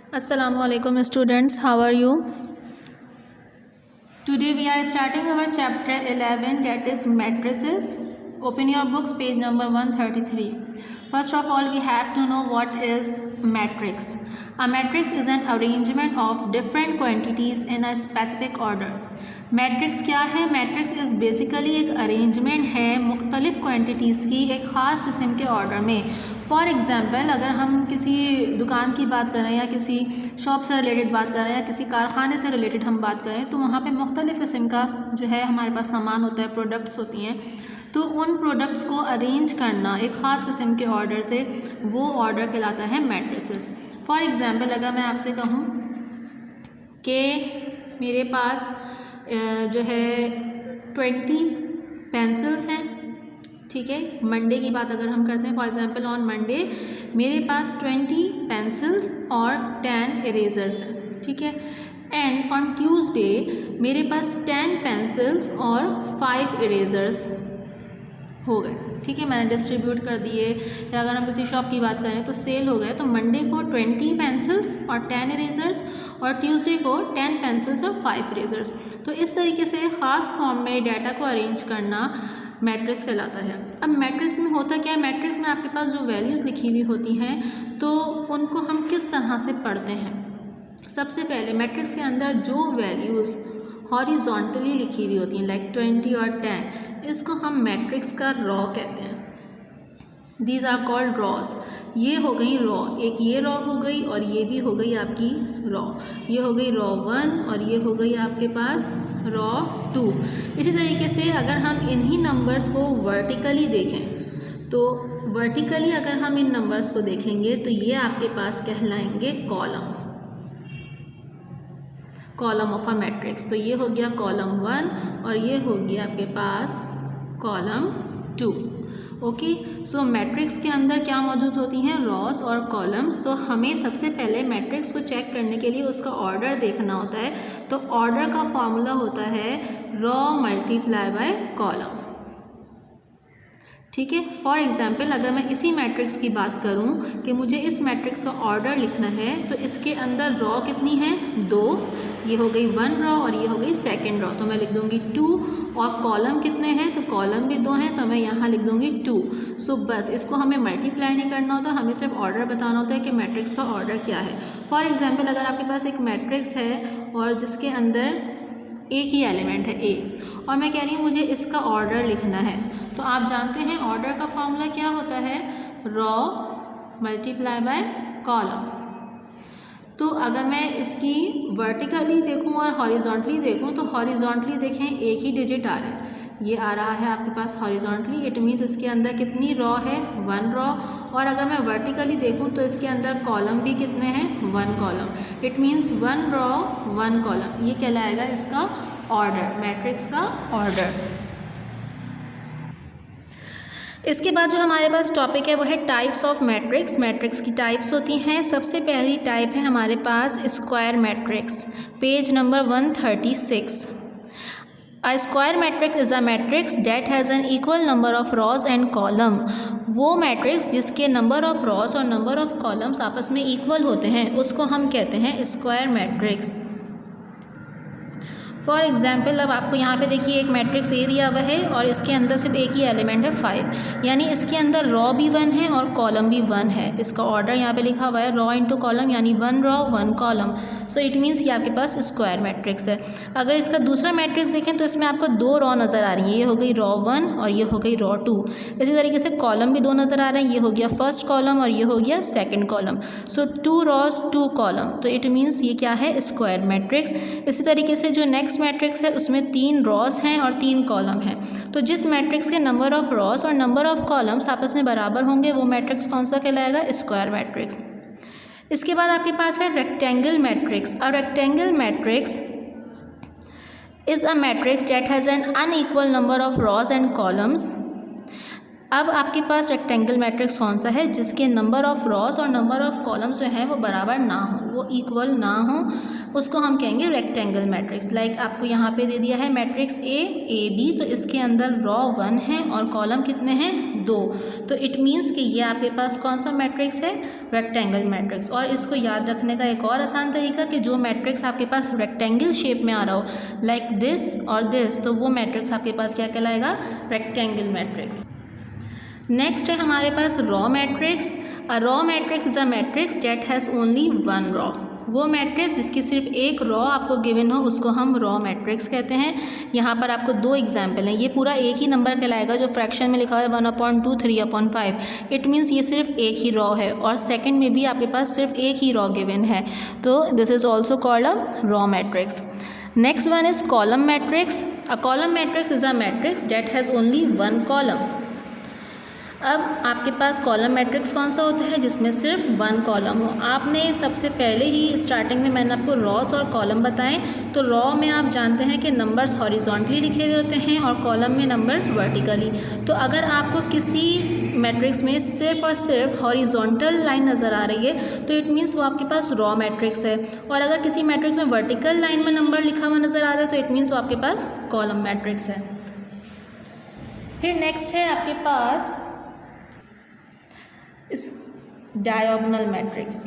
Assalamualaikum students, how are you? Today we are starting our chapter 11, that is matrices. Open your books, page number 133. First of all, we have to know what is matrix. A matrix is an arrangement of different quantities in a specific order. Matrix क्या है? Matrix is basically एक arrangement है मुख्तलिफ़ quantities की एक ख़ास किस्म के ऑर्डर में. फॉर एग्ज़ाम्पल, अगर हम किसी दुकान की बात करें या किसी शॉप से रिलेटेड बात करें या किसी कारखाने से रिलेटेड हम बात करें, तो वहाँ पे मुख्तलिफ़ किस्म का जो है हमारे पास सामान होता है, प्रोडक्ट्स होती हैं. तो उन प्रोडक्ट्स को अरेंज करना एक ख़ास किस्म के ऑर्डर से, वो ऑर्डर कहलाता है मैट्रिसेस. फॉर एग्ज़ाम्पल, अगर मैं आपसे कहूँ कि मेरे पास जो है 20 पेंसिल्स हैं, ठीक है. मंडे की बात अगर हम करते हैं, फॉर एग्ज़ाम्पल ऑन मंडे मेरे पास 20 पेंसिल्स और 10 इरेज़र्स हैं, ठीक है. एंड ऑन ट्यूसडे मेरे पास 10 पेंसिल्स और 5 इरेज़र्स हो गए, ठीक है. मैंने डिस्ट्रीब्यूट कर दिए. या अगर हम किसी शॉप की बात करें तो सेल हो गए. तो मंडे को 20 पेंसिल्स और 10 इरेज़र्स और ट्यूसडे को 10 पेंसिल्स और 5 इरेज़र्स. तो इस तरीके से ख़ास फॉर्म में डाटा को अरेंज करना मैट्रिक्स कहलाता है. अब मैट्रिक्स में होता क्या है? मैट्रिक्स में आपके पास जो वैल्यूज़ लिखी हुई होती हैं तो उनको हम किस तरह से पढ़ते हैं. सबसे पहले मैट्रिक्स के अंदर जो वैल्यूज़ हॉरिजॉन्टली लिखी हुई होती हैं, लाइक 20 और 10, इसको हम मैट्रिक्स का रॉ कहते हैं. These are called rows. ये हो गई रॉ, एक ये रॉ हो गई और ये भी हो गई आपकी रॉ. ये हो गई रॉ 1 और ये हो गई आपके पास रॉ 2. इसी तरीके से अगर हम इन्हीं नंबर्स को वर्टिकली देखें, तो वर्टिकली अगर हम इन नंबर्स को देखेंगे तो ये आपके पास कहलाएंगे column, column of a matrix. तो ये हो गया कॉलम 1 और ये हो गया आपके पास कॉलम 2. ओके. सो मैट्रिक्स के अंदर क्या मौजूद होती हैं? रॉस और कॉलम्स. सो हमें सबसे पहले मैट्रिक्स को चेक करने के लिए उसका ऑर्डर देखना होता है. तो ऑर्डर का फॉर्मूला होता है रॉ मल्टीप्लाई बाय कॉलम, ठीक है. फॉर एग्ज़ाम्पल, अगर मैं इसी मैट्रिक्स की बात करूं कि मुझे इस मैट्रिक्स का ऑर्डर लिखना है, तो इसके अंदर रॉ कितनी है? 2. ये हो गई 1 रॉ और ये हो गई सेकंड रॉ, तो मैं लिख दूंगी 2. और कॉलम कितने हैं? तो कॉलम भी 2 हैं, तो मैं यहाँ लिख दूंगी 2. सो बस इसको हमें मल्टीप्लाई नहीं करना होता, हमें सिर्फ ऑर्डर बताना होता है कि मैट्रिक्स का ऑर्डर क्या है. फॉर एग्ज़ाम्पल, अगर आपके पास एक मैट्रिक्स है और जिसके अंदर एक ही एलिमेंट है ए, और मैं कह रही हूँ मुझे इसका ऑर्डर लिखना है, तो आप जानते हैं ऑर्डर का फॉर्मूला क्या होता है? Raw multiply by column. तो अगर मैं इसकी वर्टिकली देखूं और हॉरिजॉन्टली देखूं, तो हॉरिजॉन्टली देखें एक ही डिजिट आ रहा है, ये आ रहा है आपके पास हॉरिजॉन्टली. इट मीन्स इसके अंदर कितनी रॉ है? 1 रॉ. और अगर मैं वर्टिकली देखूं तो इसके अंदर कॉलम भी कितने हैं? 1 column. It means 1 raw 1 column. ये कहलाएगा इसका ऑर्डर, मैट्रिक्स का ऑर्डर. इसके बाद जो हमारे पास टॉपिक है वो है टाइप्स ऑफ मैट्रिक्स. मैट्रिक्स की टाइप्स होती हैं. सबसे पहली टाइप है हमारे पास square matrix, page number 136. A square matrix is a matrix that has an equal number of rows and column. वो मैट्रिक्स जिसके नंबर ऑफ रॉज और नंबर ऑफ कॉलम्स आपस में इक्वल होते हैं उसको हम कहते हैं स्क्वायर मैट्रिक्स. फॉर एग्ज़ाम्पल, अब आपको यहाँ पे देखिए एक मैट्रिक्स ए दिया हुआ है और इसके अंदर सिर्फ एक ही एलिमेंट है 5, यानी इसके अंदर रॉ भी 1 है और कॉलम भी 1 है. इसका ऑर्डर यहाँ पे लिखा हुआ है रॉ इंटू कॉलम, यानी 1 raw 1 column. So it means ये आपके पास स्क्वायर मैट्रिक्स है. अगर इसका दूसरा मैट्रिक्स देखें तो इसमें आपको 2 रॉ नज़र आ रही है, ये हो गई रॉ 1 और ये हो गई रॉ 2. इसी तरीके से कॉलम भी 2 नज़र आ रहे हैं, ये हो गया फर्स्ट कॉलम और ये हो गया सेकेंड कॉलम. सो 2 रॉज 2 कॉलम. तो इट मीन्स ये क्या है? Square matrix. इसी तरीके से जो नेक्स्ट मैट्रिक्स है उसमें 3 रॉस हैं और 3 कॉलम हैं. तो जिस मैट्रिक्स के नंबर ऑफ रॉस और नंबर ऑफ कॉलम्स आपस में बराबर होंगे वो मैट्रिक्स कौन सा कहलाएगा? Square matrix. इसके बाद आपके पास है rectangle matrix. A rectangle matrix is a matrix that has an unequal number of rows and columns. अब आपके पास रेक्टेंगल मैट्रिक्स कौन सा है, जिसके नंबर ऑफ रॉस और नंबर ऑफ कॉलम्स जो हैं वो बराबर ना हो, वो इक्वल ना हो, उसको हम कहेंगे रेक्टेंगल मैट्रिक्स। लाइक आपको यहाँ पे दे दिया है मैट्रिक्स ए बी, तो इसके अंदर रॉ 1 है और कॉलम कितने हैं 2, तो इट मीन्स कि ये आपके पास कौन सा मैट्रिक्स है, रेक्टेंगल मैट्रिक्स। और इसको याद रखने का एक और आसान तरीका कि जो मैट्रिक्स आपके पास रेक्टेंगल शेप में आ रहा हो लाइक दिस और दिस, तो वो मैट्रिक्स आपके पास क्या कहलाएगा, रेक्टेंगल मैट्रिक्स। नेक्स्ट है हमारे पास row matrix. A row matrix is a matrix that has only one row. वो मैट्रिक्स जिसकी सिर्फ एक रॉ आपको गिवन हो उसको हम रॉ मैट्रिक्स कहते हैं। यहाँ पर आपको 2 एग्जाम्पल हैं। ये पूरा एक ही नंबर कहलाएगा जो फ्रैक्शन में लिखा है 1/2 3/5। इट मीन्स ये सिर्फ एक ही रॉ है और सेकंड में भी आपके पास सिर्फ एक ही रॉ गिवन है, तो this is also called a row matrix. Next one is column matrix. A column matrix is a matrix that has only one column. अब आपके पास कॉलम मैट्रिक्स कौन सा होता है, जिसमें सिर्फ 1 कॉलम हो। आपने सबसे पहले ही स्टार्टिंग में मैंने आपको रॉस और कॉलम बताएं, तो रॉ में आप जानते हैं कि नंबर्स हॉरिजॉन्टली लिखे हुए होते हैं और कॉलम में नंबर्स वर्टिकली। तो अगर आपको किसी मैट्रिक्स में सिर्फ और सिर्फ हॉरिजॉन्टल लाइन नज़र आ रही है तो इट मीन्स वो आपके पास रॉ मैट्रिक्स है, और अगर किसी मैट्रिक्स में वर्टिकल लाइन में नंबर लिखा हुआ नज़र आ रहा है तो इट मीन्स वो आपके पास कॉलम मैट्रिक्स है। फिर नेक्स्ट है आपके पास इस डायगोनल मैट्रिक्स।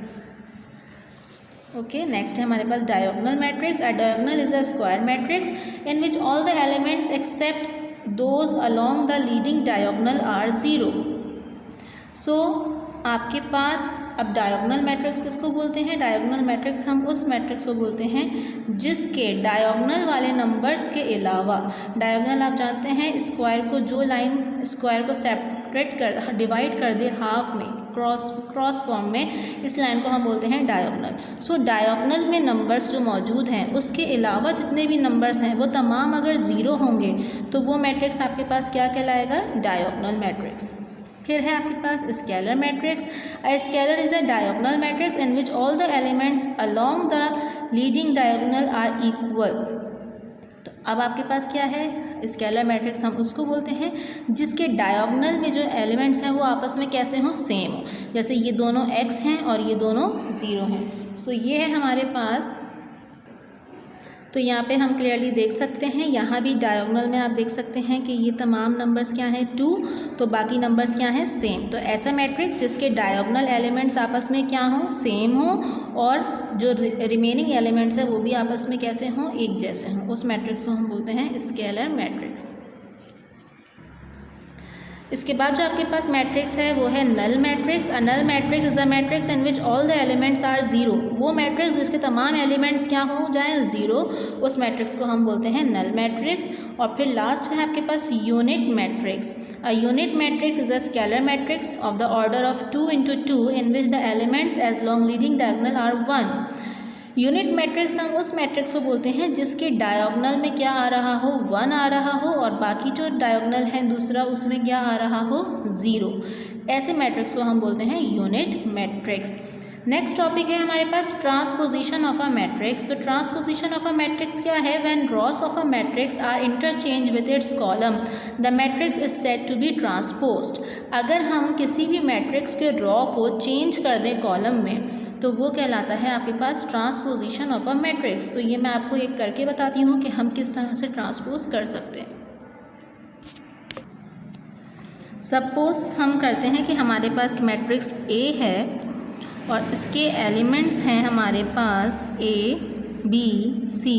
ओके, नेक्स्ट है हमारे पास diagonal matrix. A diagonal is a square matrix in which all the elements except those along the leading diagonal are 0। So आपके पास अब डायगोनल मैट्रिक्स किसको बोलते हैं, डायगोनल मैट्रिक्स हम उस मैट्रिक्स को बोलते हैं जिसके डायगोनल वाले नंबर्स के अलावा, डायगोनल आप जानते हैं स्क्वायर को, जो लाइन स्क्वायर को सेपरेट कर डिवाइड कर दे हाफ में क्रॉस फॉर्म में, इस लाइन को हम बोलते हैं डायगोनल। सो डायगोनल में नंबर्स जो मौजूद हैं उसके अलावा जितने भी नंबर्स हैं वो तमाम अगर 0 होंगे तो वो मैट्रिक्स आपके पास क्या कहलाएगा, डायगोनल मैट्रिक्स। फिर है आपके पास scalar matrix. A scalar is a diagonal matrix in which all the elements along the leading diagonal are equal. तो अब आपके पास क्या है, स्केलर मैट्रिक्स हम उसको बोलते हैं जिसके डायगोनल में जो एलिमेंट्स हैं वो आपस में कैसे हों, सेम हो। जैसे ये दोनों x हैं और ये दोनों 0 हैं। सो ये है हमारे पास, तो यहाँ पे हम क्लियरली देख सकते हैं, यहाँ भी डायगोनल में आप देख सकते हैं कि ये तमाम नंबर्स क्या हैं 2, तो बाकी नंबर्स क्या हैं सेम। तो ऐसा मैट्रिक्स जिसके डायगोनल एलिमेंट्स आपस में क्या हों, सेम हों, और जो रिमेनिंग एलिमेंट्स हैं वो भी आपस में कैसे हों, एक जैसे हों, उस मैट्रिक्स को हम बोलते हैं स्केलर मैट्रिक्स। इसके बाद जो आपके पास मैट्रिक्स है वो है null matrix. A null matrix is a matrix in which all the elements are 0। वो मैट्रिक्स जिसके तमाम एलिमेंट्स क्या हो जाएं 0, उस मैट्रिक्स को हम बोलते हैं नल मैट्रिक्स। और फिर लास्ट है आपके पास unit matrix. A unit matrix is a scalar matrix of the order of 2 × 2 in which the elements as long leading diagonal are 1। Unit matrix हम उस मैट्रिक्स को बोलते हैं जिसके डायगोनल में क्या आ रहा हो, 1 आ रहा हो, और बाकी जो डायगोनल है दूसरा उसमें क्या आ रहा हो, 0। ऐसे मैट्रिक्स को हम बोलते हैं यूनिट मैट्रिक्स। नेक्स्ट टॉपिक है हमारे पास ट्रांसपोजिशन ऑफ अ मैट्रिक्स। तो ट्रांसपोजिशन ऑफ अ मैट्रिक्स क्या है, when rows of a matrix are interchange with its column the matrix is said to be transposed. अगर हम किसी भी मैट्रिक्स के रॉ को चेंज कर दें कॉलम में तो वो कहलाता है आपके पास ट्रांसपोजिशन ऑफ अ मैट्रिक्स। तो ये मैं आपको एक करके बताती हूँ कि हम किस तरह से ट्रांसपोज कर सकते हैं। सपोज हम करते हैं कि हमारे पास मैट्रिक्स A है और इसके एलिमेंट्स हैं हमारे पास A, B, C,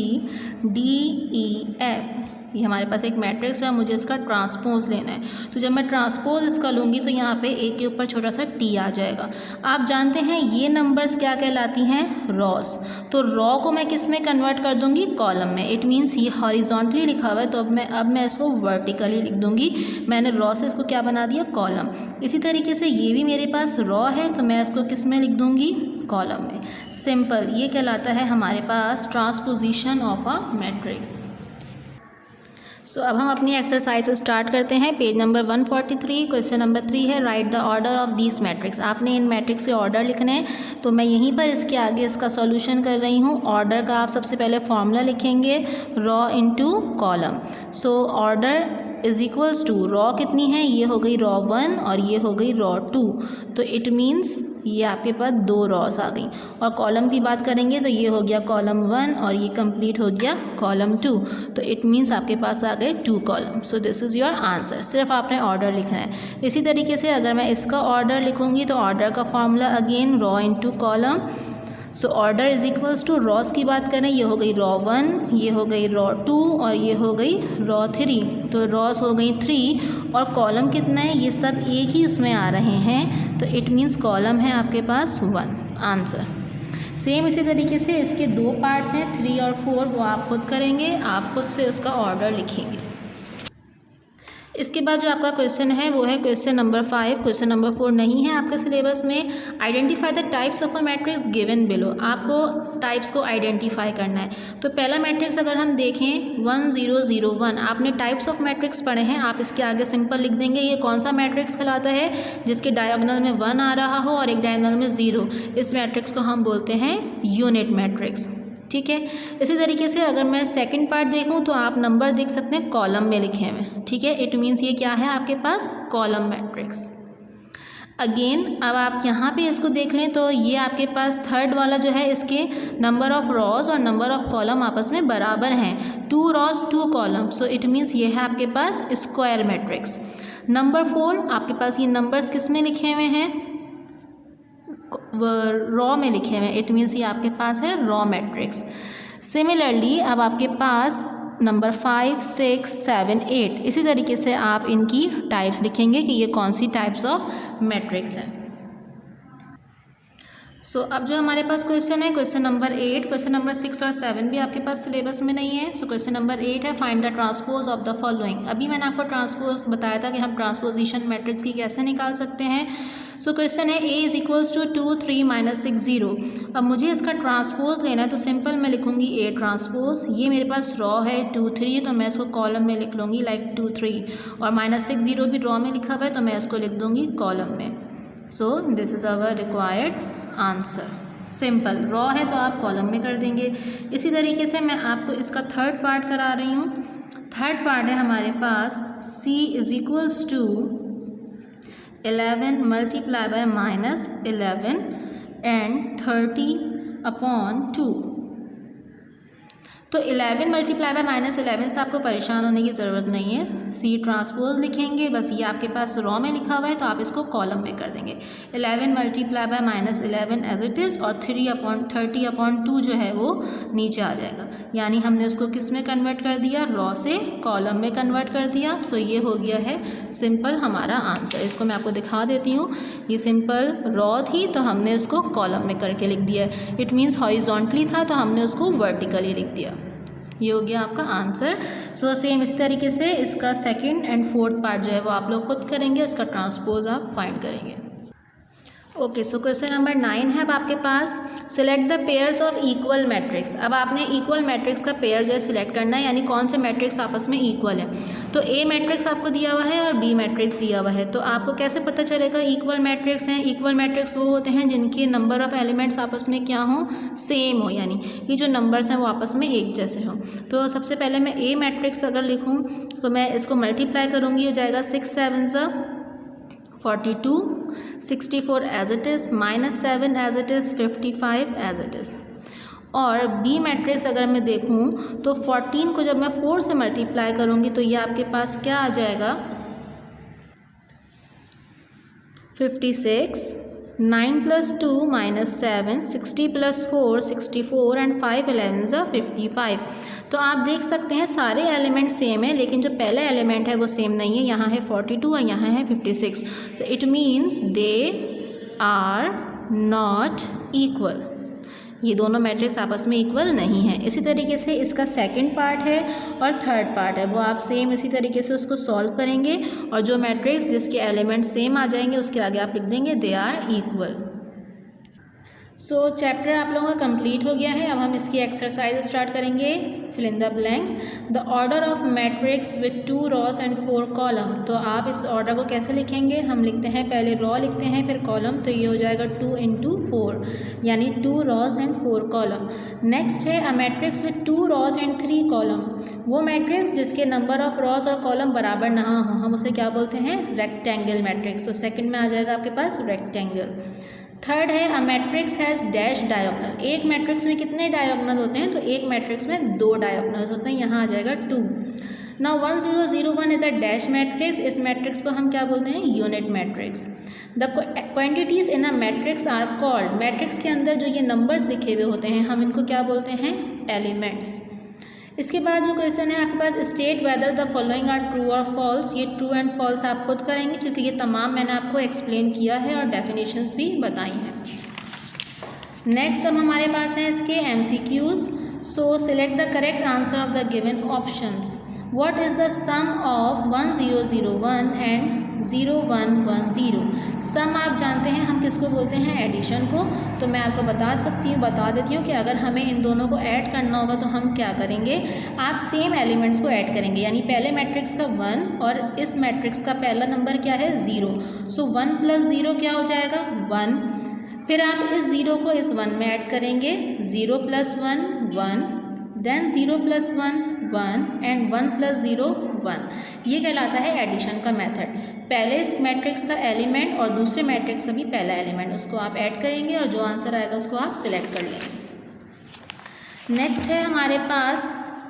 D, E, F। ये हमारे पास एक मैट्रिक्स है, मुझे इसका ट्रांसपोज लेना है। तो जब मैं ट्रांसपोज इसका लूँगी तो यहाँ पे A के ऊपर छोटा सा T आ जाएगा। आप जानते हैं ये नंबर्स क्या कहलाती हैं, रॉस। तो रॉ को मैं किस में कन्वर्ट कर दूँगी, कॉलम में। इट मीन्स ये हॉरिजॉन्टली लिखा हुआ है तो अब मैं इसको वर्टिकली लिख दूँगी। मैंने रॉ से इसको क्या बना दिया, कॉलम। इसी तरीके से ये भी मेरे पास रॉ है तो मैं इसको किस में लिख दूँगी, कॉलम में। सिंपल, ये कहलाता है हमारे पास ट्रांसपोजिशन ऑफ अ मैट्रिक्स। सो अब हम अपनी एक्सरसाइज स्टार्ट करते हैं। पेज नंबर 143, क्वेश्चन नंबर 3 है, right the order of these matrix. आपने इन मैट्रिक्स के ऑर्डर लिखने हैं, तो मैं यहीं पर इसके आगे इसका सॉल्यूशन कर रही हूँ। ऑर्डर का आप सबसे पहले फॉर्मूला लिखेंगे, row into column. So order is equals to row कितनी है, ये हो गई रॉ 1 और ये हो गई रॉ 2, तो इट मीन्स ये आपके पास 2 रॉस आ गई। और कॉलम की बात करेंगे तो ये हो गया कॉलम 1 और ये कंप्लीट हो गया कॉलम 2, तो इट मीन्स आपके पास आ गए 2 column. So this is your answer. सिर्फ आपने ऑर्डर लिखना है। इसी तरीके से अगर मैं इसका ऑर्डर लिखूँगी तो ऑर्डर का formula again row into column. So order is equals to rows की बात करें, ये हो गई रॉ 1, ये हो गई रॉ 2 और ये हो गई रॉ 3, तो रॉस हो गई 3 और कॉलम कितना है, ये सब एक ही उसमें आ रहे हैं, तो इट मीन्स कॉलम है आपके पास 1। आंसर सेम इसी तरीके से इसके 2 पार्ट्स हैं 3 और 4, वो आप खुद करेंगे, आप खुद से उसका ऑर्डर लिखेंगे। इसके बाद जो आपका क्वेश्चन है वो है क्वेश्चन नंबर 5। क्वेश्चन नंबर 4 नहीं है आपके सिलेबस में। Identify the types of a matrix given below. आपको टाइप्स को आइडेंटिफाई करना है। तो पहला मैट्रिक्स अगर हम देखें 1 0 0 1, आपने टाइप्स ऑफ मैट्रिक्स पढ़े हैं, आप इसके आगे सिंपल लिख देंगे ये कौन सा मैट्रिक्स कहलाता है, जिसके डायगोनल में 1 आ रहा हो और एक डायगोनल में 0। इस मैट्रिक्स को हम बोलते हैं यूनिट मैट्रिक्स। ठीक है। इसी तरीके से अगर मैं सेकंड पार्ट देखूं तो आप नंबर देख सकते हैं कॉलम में लिखे हुए। ठीक है, इट मीन्स ये क्या है आपके पास कॉलम मैट्रिक्स। अगेन अब आप यहाँ पे इसको देख लें तो ये आपके पास थर्ड वाला जो है, इसके नंबर ऑफ़ रॉज और नंबर ऑफ़ कॉलम आपस में बराबर हैं, 2 rows 2 column. So it means ये है आपके पास स्क्वायर मैट्रिक्स। नंबर 4 आपके पास ये नंबर्स किस में लिखे हुए हैं, रॉ में लिखे हुए हैं, इट मीन्स ये आपके पास है रॉ मैट्रिक्स। सिमिलरली अब आपके पास नंबर 5 6 7 8 इसी तरीके से आप इनकी टाइप्स लिखेंगे कि ये कौन सी टाइप्स ऑफ मैट्रिक्स हैं। सो अब जो हमारे पास क्वेश्चन है क्वेश्चन नंबर 8, क्वेश्चन नंबर 6 और 7 भी आपके पास सिलेबस में नहीं है। सो क्वेश्चन नंबर 8 है find the transpose of the following. अभी मैंने आपको ट्रांसपोज बताया था कि हम ट्रांसपोजिशन मैट्रिक्स की कैसे निकाल सकते हैं। सो क्वेश्चन है a इज इक्वल्स टू 2 3 -6 0। अब मुझे इसका ट्रांसपोज लेना है तो सिंपल मैं लिखूंगी a ट्रांसपोज। ये मेरे पास रॉ है 2 3, तो मैं इसको कॉलम में लिख लूँगी लाइक 2 3, और -6 0 भी रॉ में लिखा हुआ है तो मैं इसको लिख दूँगी कॉलम में। So this is our required answer. Simple, raw है तो आप कॉलम में कर देंगे। इसी तरीके से मैं आपको इसका थर्ड पार्ट करा रही हूँ। थर्ड पार्ट है हमारे पास c is equals to 11 multiply by -11 and 30/2। तो 11 मल्टीप्लाई बाय -11 से आपको परेशान होने की ज़रूरत नहीं है। c ट्रांसपोज लिखेंगे, बस ये आपके पास रॉ में लिखा हुआ है तो आप इसको कॉलम में कर देंगे। 11 multiply by -11 as it is, और 30/2 जो है वो नीचे आ जाएगा। यानी हमने उसको किस में कन्वर्ट कर दिया, रॉ से कॉलम में कन्वर्ट कर दिया। सो ये हो गया है सिंपल हमारा आंसर। इसको मैं आपको दिखा देती हूँ। ये सिंपल रॉ थी तो हमने उसको कॉलम में करके लिख दिया। इट मीन्स हॉरिजॉन्टली था तो हमने उसको वर्टिकली लिख दिया। ये हो गया आपका आंसर। सो सेम इसी तरीके से इसका सेकंड एंड फोर्थ पार्ट जो है वो आप लोग खुद करेंगे, उसका ट्रांसपोज आप फाइंड करेंगे। ओके, सो क्वेश्चन नंबर 9 है अब आपके पास select the pairs of equal matrix. अब आपने इक्वल मैट्रिक्स का पेयर जो है सिलेक्ट करना है, यानी कौन से मैट्रिक्स आपस में इक्वल है। तो ए मैट्रिक्स आपको दिया हुआ है और बी मैट्रिक्स दिया हुआ है, तो आपको कैसे पता चलेगा इक्वल मैट्रिक्स हैं। इक्वल मैट्रिक्स वो होते हैं जिनके नंबर ऑफ़ एलिमेंट्स आपस में क्या हो, सेम हो, यानी ये जो नंबर्स हैं वो आपस में एक जैसे हों। तो सबसे पहले मैं ए मैट्रिक्स अगर लिखूँ तो मैं इसको मल्टीप्लाई करूँगी, हो जाएगा 6 7 42, 64 as it is, -7 as it is, 55 as it is. और बी मैट्रिक्स अगर मैं देखूं तो 14 को जब मैं 4 से मल्टीप्लाई करूंगी तो ये आपके पास क्या आ जाएगा, 56, 9 + 2 -7, 60 + 4 64 एंड 5 11 55। तो आप देख सकते हैं सारे एलिमेंट सेम है, लेकिन जो पहला एलिमेंट है वो सेम नहीं है। यहाँ है 42 और यहाँ है 56। तो it means they are not equal. ये दोनों मैट्रिक्स आपस में इक्वल नहीं है। इसी तरीके से इसका सेकंड पार्ट है और थर्ड पार्ट है, वो आप सेम इसी तरीके से उसको सॉल्व करेंगे और जो मैट्रिक्स जिसके एलिमेंट सेम आ जाएंगे उसके आगे आप लिख देंगे they are equal. So chapter आप लोगों का कंप्लीट हो गया है। अब हम इसकी एक्सरसाइज स्टार्ट करेंगे। Fill in the blanks. The order of matrix with 2 rows and 4 column. तो आप इस ऑर्डर को कैसे लिखेंगे, हम लिखते हैं पहले रॉ लिखते हैं फिर कॉलम, तो ये हो जाएगा 2 × 4 यानी 2 रॉस एंड 4 कॉलम। नेक्स्ट है a matrix with 2 rows and 3 column. वो मैट्रिक्स जिसके नंबर ऑफ रॉस और कॉलम बराबर ना हो, हम उसे क्या बोलते हैं, रेक्टेंगल मैट्रिक्स। तो सेकंड में आ जाएगा आपके पास रेक्टेंगल। थर्ड है a matrix has dash diagonal. एक मैट्रिक्स में कितने डायगोनल होते हैं, तो एक मैट्रिक्स में 2 डायगोनल्स होते हैं, यहाँ आ जाएगा 2। Now 1 0 0 1 is a dash matrix. इस मैट्रिक्स को हम क्या बोलते हैं, unit matrix. The quantities in a matrix are called. Matrix के अंदर जो ये नंबर्स लिखे हुए होते हैं हम इनको क्या बोलते हैं, एलिमेंट्स। इसके बाद जो क्वेश्चन है आपके पास, state whether the following are true और फॉल्स। ये ट्रू एंड फॉल्स आप खुद करेंगे क्योंकि ये तमाम मैंने आपको एक्सप्लेन किया है और डेफिनेशंस भी बताई हैं। नेक्स्ट अब हमारे पास हैं इसके MCQs। So select the correct answer of the given options. What is the sum of 1 0 0 1 and 0 1 1 0। Sum आप जानते हैं हम किसको बोलते हैं, एडिशन को। तो मैं आपको बता देती हूँ कि अगर हमें इन दोनों को ऐड करना होगा तो हम क्या करेंगे, आप सेम एलिमेंट्स को ऐड करेंगे। यानी पहले मैट्रिक्स का 1 और इस मैट्रिक्स का पहला नंबर क्या है, 0। सो 1 + 0 क्या हो जाएगा, 1। फिर आप इस 0 को इस 1 में ऐड करेंगे, 0 + 1 1, देन 0 + 1 1 एंड 1 + 0 1। ये कहलाता है एडिशन का मेथड। पहले मैट्रिक्स का एलिमेंट और दूसरे मैट्रिक्स का भी पहला एलिमेंट, उसको आप ऐड करेंगे और जो आंसर आएगा उसको आप सिलेक्ट कर लेंगे। नेक्स्ट है हमारे पास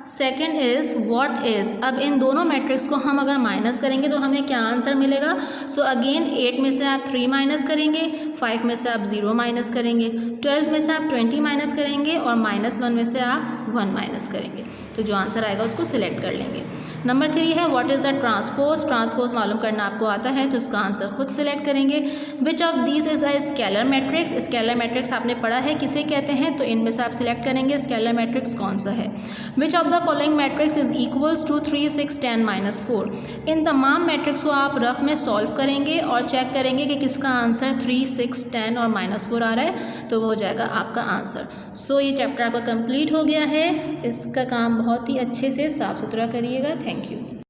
सेकेंड इज़ व्हाट इज़। अब इन दोनों मैट्रिक्स को हम अगर माइनस करेंगे तो हमें क्या आंसर मिलेगा। सो अगेन 8 में से आप 3 माइनस करेंगे, 5 में से आप 0 माइनस करेंगे, 12 में से आप 20 माइनस करेंगे और -1 में से आप 1 माइनस करेंगे। तो जो आंसर आएगा उसको सिलेक्ट कर लेंगे। नंबर 3 है what is the transpose. Transpose मालूम करना आपको आता है तो उसका आंसर खुद सिलेक्ट करेंगे। Which of these is a scalar matrix. Scalar matrix आपने पढ़ा है किसे कहते हैं, तो इनमें से आप सिलेक्ट करेंगे स्केलर मैट्रिक्स कौन सा है। Which of the following matrix is equals to 3 6 10 -4। इन तमाम मैट्रिक्स को आप रफ में सॉल्व करेंगे और चेक करेंगे कि किसका आंसर 3 6 10 और -4 आ रहा है, तो वो हो जाएगा आपका आंसर। सो ये चैप्टर आपका कंप्लीट हो गया है। इसका काम बहुत ही अच्छे से साफ सुथरा करिएगा। Thank you.